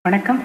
வணக்கம்.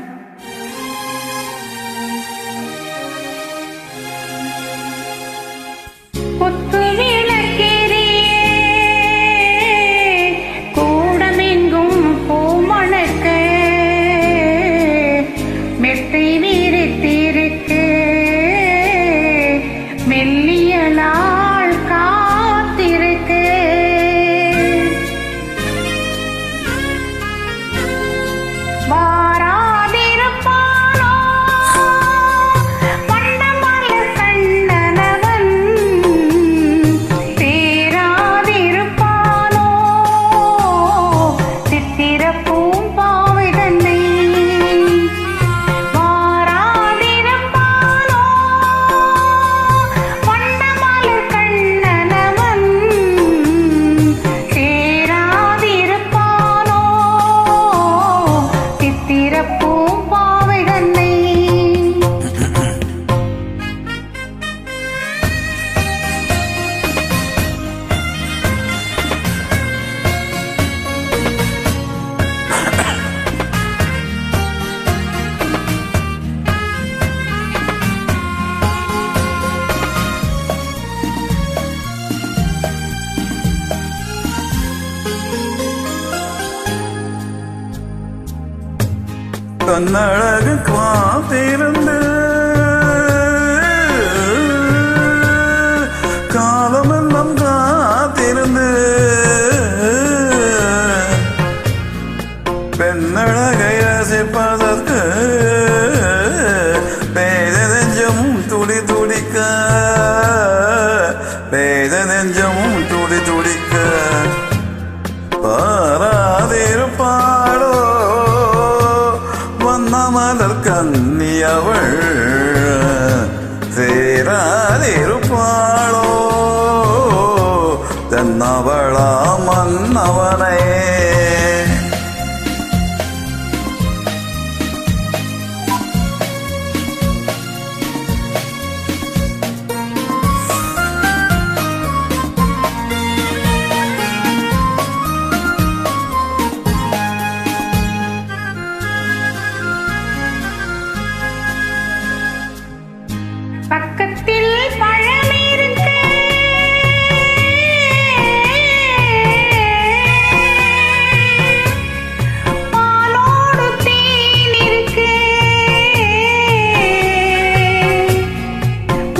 கண்ணழகு காத்திருந்து காலமெல்லாம் காத்திருந்து பெண்ணழகை ரசிப்பதற்கு பேத நெஞ்சமும் துடி துடிக்க பேத நெஞ்சமும் துடி துடிக்க பாராதிருப்பாளோ மலர் கன்னி அவள் சேராதிருப்பாளோ தென்னவளா மன்னவனே பக்கத்தில் பழம் இருக்கு, பாலோடு தேன் இருக்கு,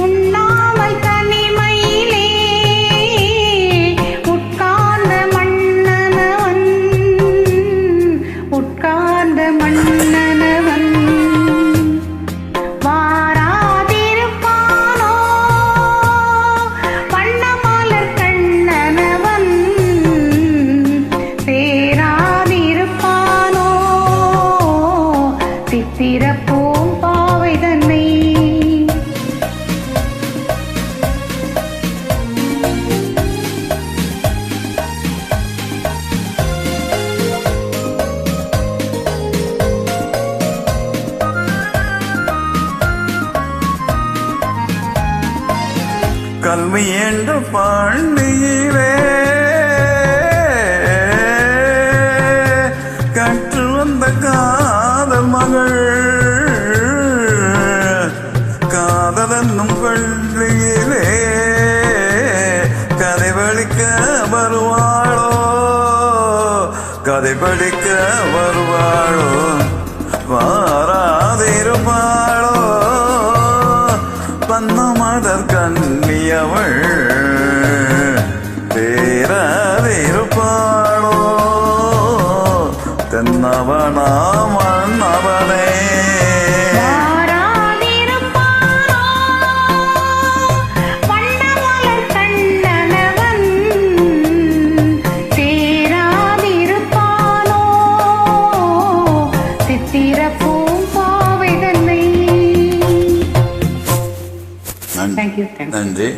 உண்ணாமல் தனிமையிலே உட்கார்ந்த மன்னனவன் உட்கார்ந்த மன்னனவன் திறப்போம் பாவை தன்னை கல்வி என்ற பள்ளியிலே கற்று வந்த காதல் மகள் காதல் என்னும் பள்ளியிலே கதை படிக்க வருவாளோ கதை படிக்க வருவாளோ வாராதிருப்பாளோ பன்னமதர் கன்னி அவள் பேராதிருப்பாளோ தென்னவனா மன்னவனே நன்றி.